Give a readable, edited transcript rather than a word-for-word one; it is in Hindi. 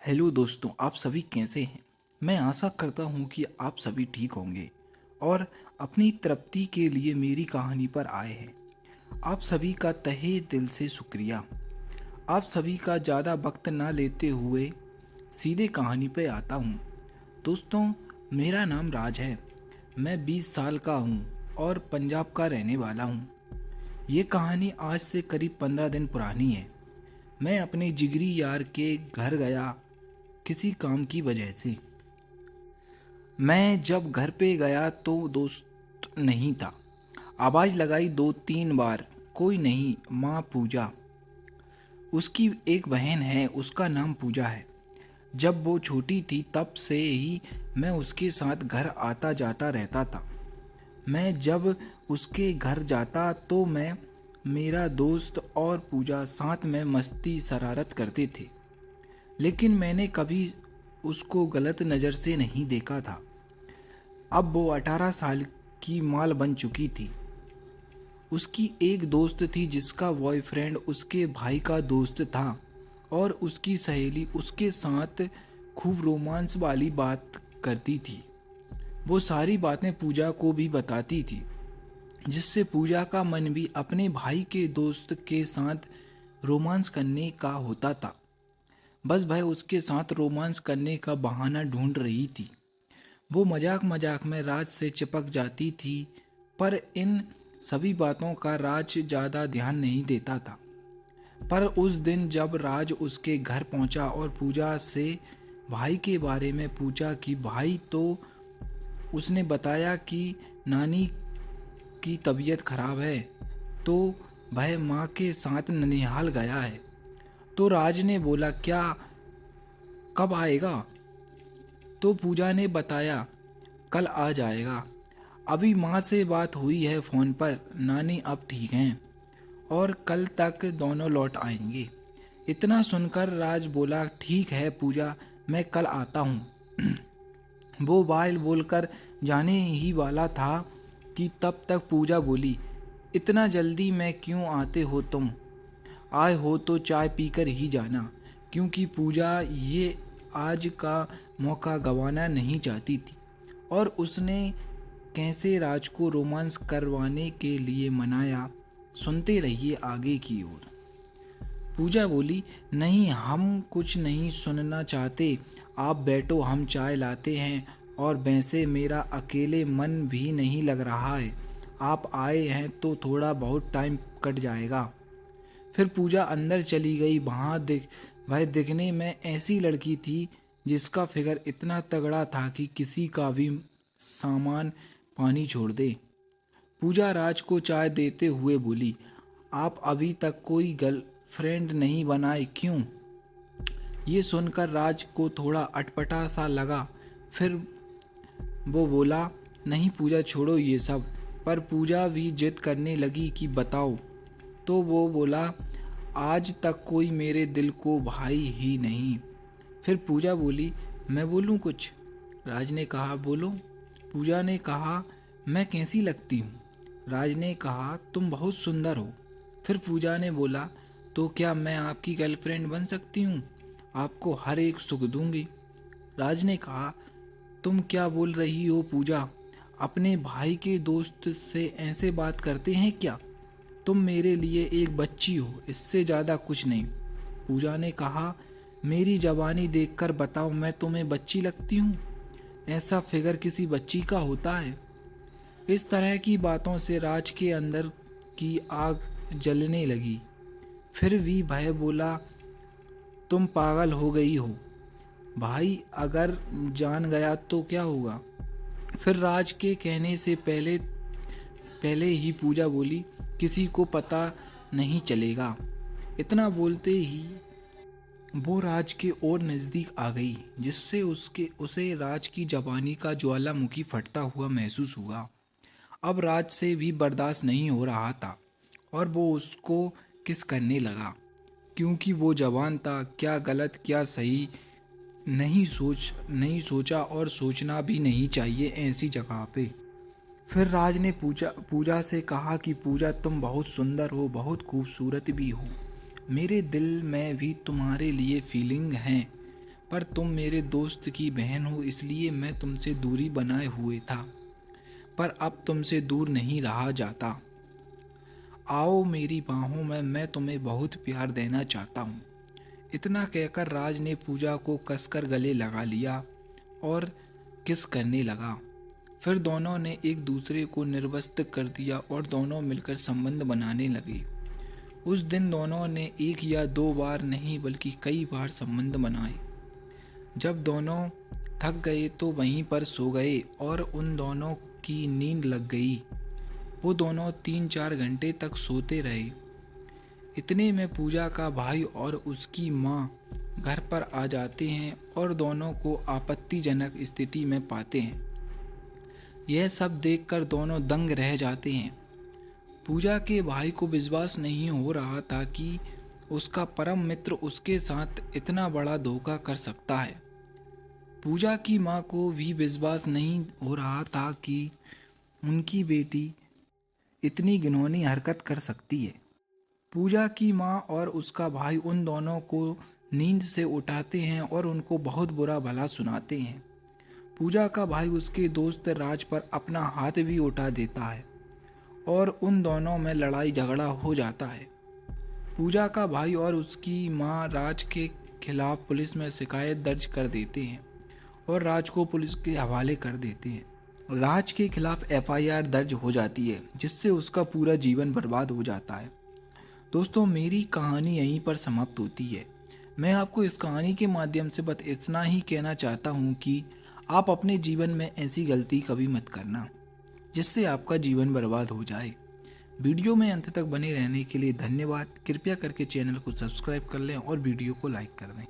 हेलो दोस्तों, आप सभी कैसे हैं। मैं आशा करता हूँ कि आप सभी ठीक होंगे और अपनी तृप्ति के लिए मेरी कहानी पर आए हैं। आप सभी का तहे दिल से शुक्रिया। आप सभी का ज़्यादा वक्त ना लेते हुए सीधे कहानी पे आता हूँ। दोस्तों, मेरा नाम राज है। मैं 20 साल का हूँ और पंजाब का रहने वाला हूँ। ये कहानी आज से करीब 15 दिन पुरानी है। मैं अपने जिगरी यार के घर गया किसी काम की वजह से। मैं जब घर पे गया तो दोस्त नहीं था। आवाज़ लगाई 2-3 बार, कोई नहीं। माँ पूजा, उसकी एक बहन है, उसका नाम पूजा है। जब वो छोटी थी तब से ही मैं उसके साथ घर आता जाता रहता था। मैं जब उसके घर जाता तो मैं, मेरा दोस्त और पूजा साथ में मस्ती शरारत करते थे। लेकिन मैंने कभी उसको गलत नज़र से नहीं देखा था। अब वो 18 साल की माल बन चुकी थी। उसकी एक दोस्त थी जिसका बॉयफ्रेंड उसके भाई का दोस्त था और उसकी सहेली उसके साथ खूब रोमांस वाली बात करती थी। वो सारी बातें पूजा को भी बताती थी, जिससे पूजा का मन भी अपने भाई के दोस्त के साथ रोमांस करने का होता था। बस भाई उसके साथ रोमांस करने का बहाना ढूंढ रही थी। वो मजाक मजाक में राज से चिपक जाती थी, पर इन सभी बातों का राज ज़्यादा ध्यान नहीं देता था। पर उस दिन जब राज उसके घर पहुंचा और पूजा से भाई के बारे में पूछा कि भाई, तो उसने बताया कि नानी की तबीयत खराब है, तो वह माँ के साथ ननिहाल गया है। तो राज ने बोला, क्या, कब आएगा? तो पूजा ने बताया, कल आ जाएगा। अभी माँ से बात हुई है फ़ोन पर, नानी अब ठीक हैं और कल तक दोनों लौट आएंगे। इतना सुनकर राज बोला, ठीक है पूजा, मैं कल आता हूँ। वो बाल बोलकर जाने ही वाला था कि तब तक पूजा बोली, इतना जल्दी में क्यों आते हो तुम? आए हो तो चाय पीकर ही जाना, क्योंकि पूजा ये आज का मौका गंवाना नहीं चाहती थी और उसने कैसे राज को रोमांस करवाने के लिए मनाया। सुनते रहिए आगे की ओर। पूजा बोली, नहीं, हम कुछ नहीं सुनना चाहते। आप बैठो, हम चाय लाते हैं। और वैसे मेरा अकेले मन भी नहीं लग रहा है। आप आए हैं तो थोड़ा बहुत टाइम कट जाएगा। फिर पूजा अंदर चली गई। वह दिखने में ऐसी लड़की थी जिसका फिगर इतना तगड़ा था कि किसी का भी सामान पानी छोड़ दे। पूजा राज को चाय देते हुए बोली, आप अभी तक कोई गर्लफ्रेंड नहीं बनाए क्यों? ये सुनकर राज को थोड़ा अटपटा सा लगा। फिर वो बोला, नहीं पूजा, छोड़ो ये सब। पर पूजा भी जिद करने लगी कि बताओ। तो वो बोला, आज तक कोई मेरे दिल को भाई ही नहीं। फिर पूजा बोली, मैं बोलूँ कुछ? राज ने कहा, बोलो। पूजा ने कहा, मैं कैसी लगती हूँ? राज ने कहा, तुम बहुत सुंदर हो। फिर पूजा ने बोला, तो क्या मैं आपकी गर्लफ्रेंड बन सकती हूँ? आपको हर एक सुख दूंगी। राज ने कहा, तुम क्या बोल रही हो पूजा? अपने भाई के दोस्त से ऐसे बात करते हैं क्या? तुम मेरे लिए एक बच्ची हो, इससे ज़्यादा कुछ नहीं। पूजा ने कहा, मेरी जवानी देखकर बताओ, मैं तुम्हें बच्ची लगती हूँ? ऐसा फिगर किसी बच्ची का होता है? इस तरह की बातों से राज के अंदर की आग जलने लगी। फिर भी भय बोला, तुम पागल हो गई हो भाई, अगर जान गया तो क्या होगा? फिर राज के कहने से पहले पहले ही पूजा बोली, किसी को पता नहीं चलेगा। इतना बोलते ही वो राज के और नज़दीक आ गई, जिससे उसे राज की जवानी का ज्वालामुखी फटता हुआ महसूस हुआ। अब राज से भी बर्दाश्त नहीं हो रहा था और वो उसको किस करने लगा, क्योंकि वो जवान था। क्या गलत क्या सही नहीं सोचा और सोचना भी नहीं चाहिए ऐसी जगह पे। फिर राज ने पूजा से कहा कि पूजा, तुम बहुत सुंदर हो, बहुत खूबसूरत भी हो। मेरे दिल में भी तुम्हारे लिए फीलिंग है। पर तुम मेरे दोस्त की बहन हो, इसलिए मैं तुमसे दूरी बनाए हुए था, पर अब तुमसे दूर नहीं रहा जाता। आओ मेरी बाहों में, मैं तुम्हें बहुत प्यार देना चाहता हूँ। इतना कहकर राज ने पूजा को कसकर गले लगा लिया और किस करने लगा। फिर दोनों ने एक दूसरे को निर्वस्त्र कर दिया और दोनों मिलकर संबंध बनाने लगे। उस दिन दोनों ने एक या दो बार नहीं बल्कि कई बार संबंध बनाए। जब दोनों थक गए तो वहीं पर सो गए और उन दोनों की नींद लग गई। वो दोनों 3-4 घंटे तक सोते रहे। इतने में पूजा का भाई और उसकी माँ घर पर आ जाते हैं और दोनों को आपत्तिजनक स्थिति में पाते हैं। यह सब देखकर दोनों दंग रह जाते हैं। पूजा के भाई को विश्वास नहीं हो रहा था कि उसका परम मित्र उसके साथ इतना बड़ा धोखा कर सकता है। पूजा की माँ को भी विश्वास नहीं हो रहा था कि उनकी बेटी इतनी घिनौनी हरकत कर सकती है। पूजा की माँ और उसका भाई उन दोनों को नींद से उठाते हैं और उनको बहुत बुरा भला सुनाते हैं। पूजा का भाई उसके दोस्त राज पर अपना हाथ भी उठा देता है और उन दोनों में लड़ाई झगड़ा हो जाता है। पूजा का भाई और उसकी माँ राज के खिलाफ पुलिस में शिकायत दर्ज कर देते हैं और राज को पुलिस के हवाले कर देते हैं। राज के खिलाफ एफआईआर दर्ज हो जाती है, जिससे उसका पूरा जीवन बर्बाद हो जाता है। दोस्तों, मेरी कहानी यहीं पर समाप्त होती है। मैं आपको इस कहानी के माध्यम से बस इतना ही कहना चाहता हूँ कि आप अपने जीवन में ऐसी गलती कभी मत करना जिससे आपका जीवन बर्बाद हो जाए। वीडियो में अंत तक बने रहने के लिए धन्यवाद। कृपया करके चैनल को सब्सक्राइब कर लें और वीडियो को लाइक कर दें।